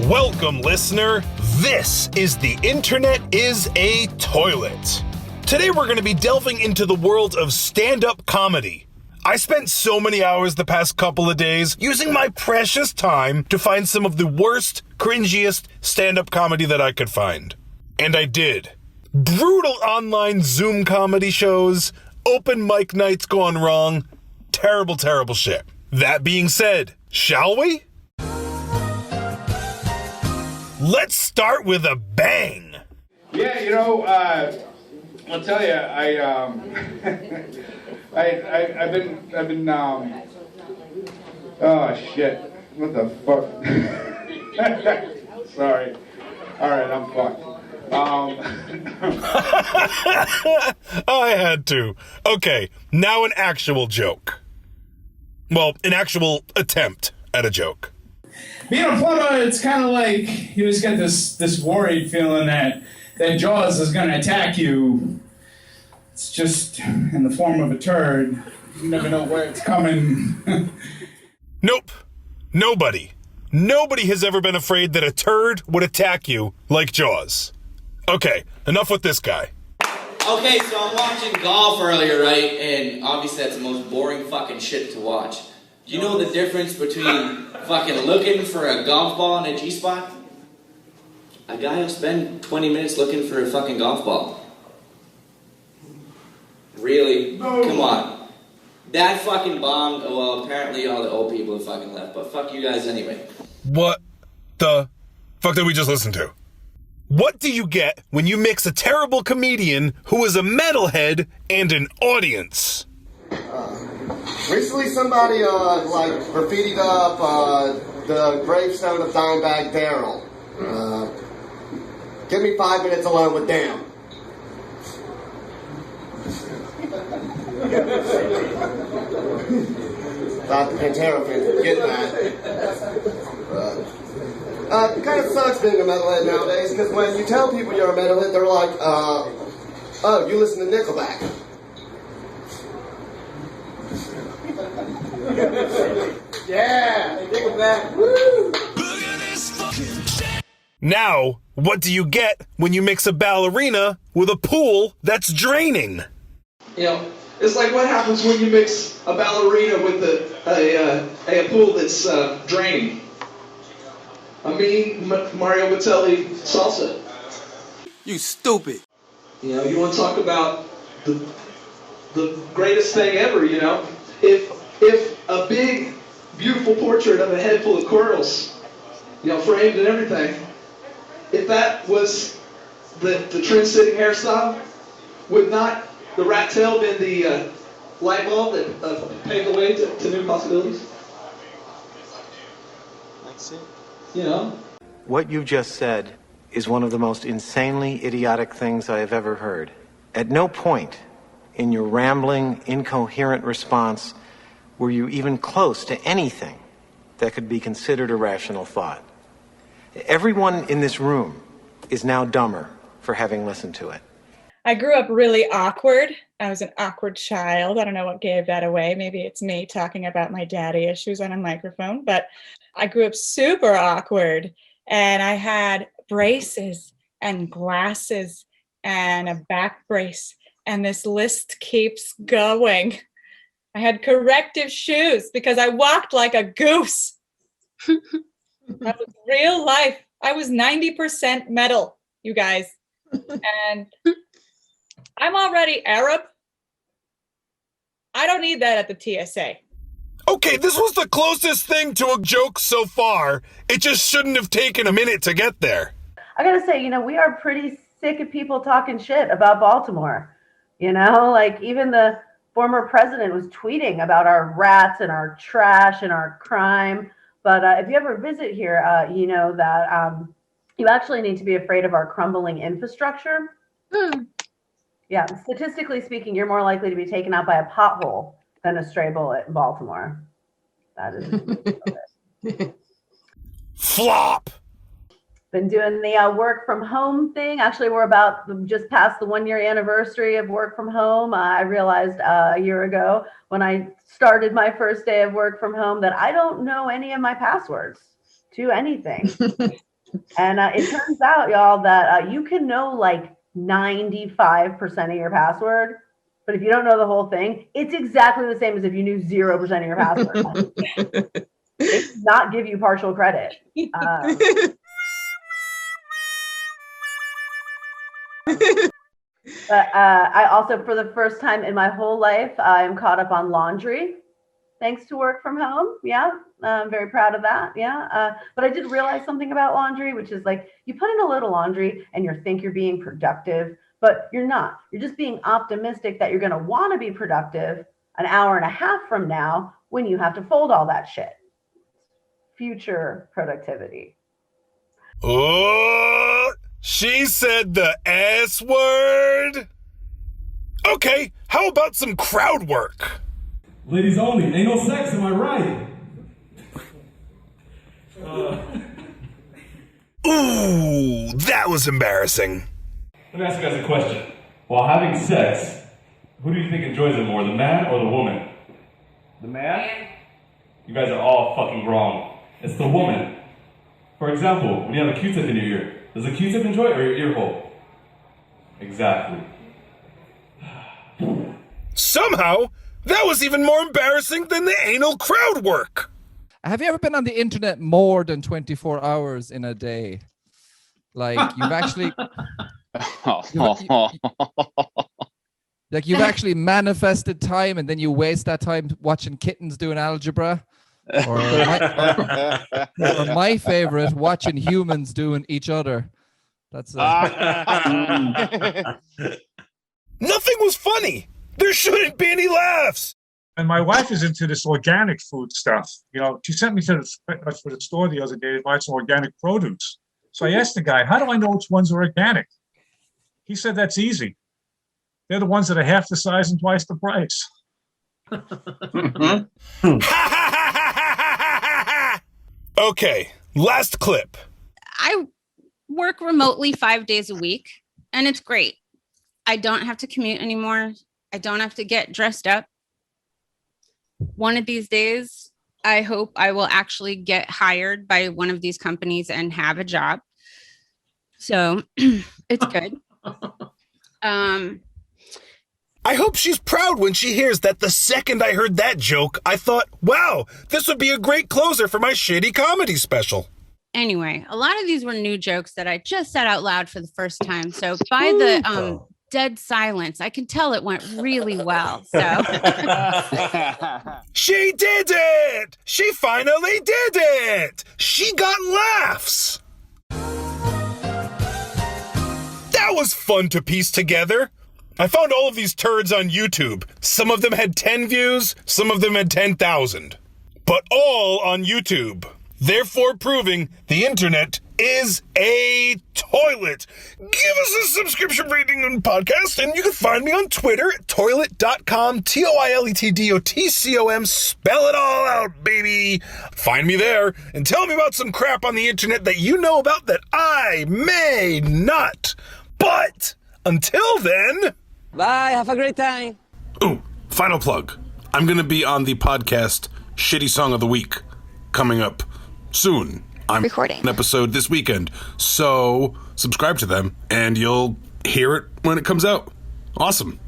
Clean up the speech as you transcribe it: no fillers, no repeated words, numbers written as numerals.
Welcome, listener. This is The Internet is a Toilet. Today we're going to be delving into the world of stand-up comedy. I spent so many hours the past couple of days using my precious time to find some of the worst, cringiest stand-up comedy that I could find. And I did. Brutal online Zoom comedy shows, open mic nights gone wrong, terrible, terrible shit. That being said, shall we? Let's start with a bang. Yeah, I'll tell you, I've been, oh shit, what the fuck? Sorry. All right, I'm fucked. I had to. Okay, now an actual joke. Well, an actual attempt at a joke. Being a plumber, it's kind of like you just get this worried feeling that Jaws is going to attack you. It's just in the form of a turd. You never know where it's coming. Nope. Nobody has ever been afraid that a turd would attack you like Jaws. Okay, enough with this guy. Okay, so I'm watching golf earlier, right? And obviously that's the most boring fucking shit to watch. Do you know the difference between fucking looking for a golf ball in a G-spot? A guy will spend 20 minutes looking for a fucking golf ball. Really? No. Come on. That fucking bombed. Well, apparently all the old people have fucking left, but fuck you guys anyway. What the fuck did we just listen to? What do you get when you mix a terrible comedian who is a metalhead and an audience? Recently somebody, graffitied up, the gravestone of Dimebag Darrell. Give me 5 minutes alone with Damn. Thought the Pantera fans would get that. It kind of sucks being a metalhead nowadays, because when you tell people you're a metalhead, they're like, oh, you listen to Nickelback. Yeah, Nickelback. Woo! Now, what do you get when you mix a ballerina with a pool that's draining? You know, it's like what happens when you mix a ballerina with a pool that's draining. I mean, Mario Batali salsa. You stupid. You know, you want to talk about the greatest thing ever, you know? If a big, beautiful portrait of a head full of curls, you know, framed and everything, if that was the trend-setting hairstyle, would not the rat tail been the light bulb that paved the way to new possibilities? That's it. You know? What you just said is one of the most insanely idiotic things I have ever heard. At no point in your rambling, incoherent response were you even close to anything that could be considered a rational thought. Everyone in this room is now dumber for having listened to it. I grew up really awkward. I was an awkward child. I don't know what gave that away. Maybe it's me talking about my daddy issues on a microphone, but I grew up super awkward, and I had braces and glasses and a back brace, and this list keeps going. I had corrective shoes because I walked like a goose. That was real life. I was 90% metal, you guys. And I'm already Arab. I don't need that at the TSA. Okay, this was the closest thing to a joke so far. It just shouldn't have taken a minute to get there. I gotta say, we are pretty sick of people talking shit about Baltimore. Like even the former president was tweeting about our rats and our trash and our crime. But if you ever visit here, you know that you actually need to be afraid of our crumbling infrastructure. Yeah, statistically speaking, you're more likely to be taken out by a pothole than a stray bullet in Baltimore. That is flop. Been doing the work from home thing. Actually, we're about just past the 1 year anniversary of work from home. I realized a year ago when I started my first day of work from home that I don't know any of my passwords to anything. And it turns out, y'all, that you can know like 95% of your password, but if you don't know the whole thing, it's exactly the same as if you knew 0% of your password. They do not give you partial credit. But I also, for the first time in my whole life, I'm caught up on laundry, thanks to work from home. Yeah, I'm very proud of that. Yeah, but I did realize something about laundry, which is like you put in a load of laundry and you think you're being productive, but you're not. You're just being optimistic that you're going to want to be productive an hour and a half from now when you have to fold all that shit. Future productivity. Oh, she said the S word. Okay, how about some crowd work? Ladies only, ain't no sex, am I right? Ooh, that was embarrassing. Let me ask you guys a question. While having sex, who do you think enjoys it more, the man or the woman? The man? You guys are all fucking wrong. It's the woman. For example, when you have a Q-tip in your ear, does the Q-tip enjoy it or your ear hole? Exactly. Somehow, that was even more embarrassing than the anal crowd work. Have you ever been on the internet more than 24 hours in a day? Like you've actually you've actually manifested time and then you waste that time watching kittens doing algebra. Or my favorite, watching humans doing each other. That's Nothing was funny. There shouldn't be any laughs. And my wife is into this organic food stuff. You know, she sent me to the store the other day to buy some organic produce. So I asked the guy, how do I know which ones are organic? He said, that's easy. They're the ones that are half the size and twice the price. Okay, last clip. I work remotely 5 days a week, and it's great. I don't have to commute anymore. I don't have to get dressed up. One of these days, I hope I will actually get hired by one of these companies and have a job. So it's good. I hope she's proud when she hears that. The second I heard that joke, I thought, wow, this would be a great closer for my shitty comedy special. Anyway, a lot of these were new jokes that I just said out loud for the first time. So by the dead silence, I can tell it went really well. So she did it! She finally did it! She got laughs! That was fun to piece together. I found all of these turds on YouTube. Some of them had 10 views, some of them had 10,000. But all on YouTube. Therefore proving the internet is a toilet. Give us a subscription rating and podcast, and you can find me on Twitter at toilet.com, toiletdotcom. Spell it all out, baby. Find me there and tell me about some crap on the internet that you know about that I may not. But until then... Bye, have a great time. Ooh, final plug. I'm going to be on the podcast Shitty Song of the Week coming up soon. I'm recording an episode this weekend, so subscribe to them and you'll hear it when it comes out. Awesome.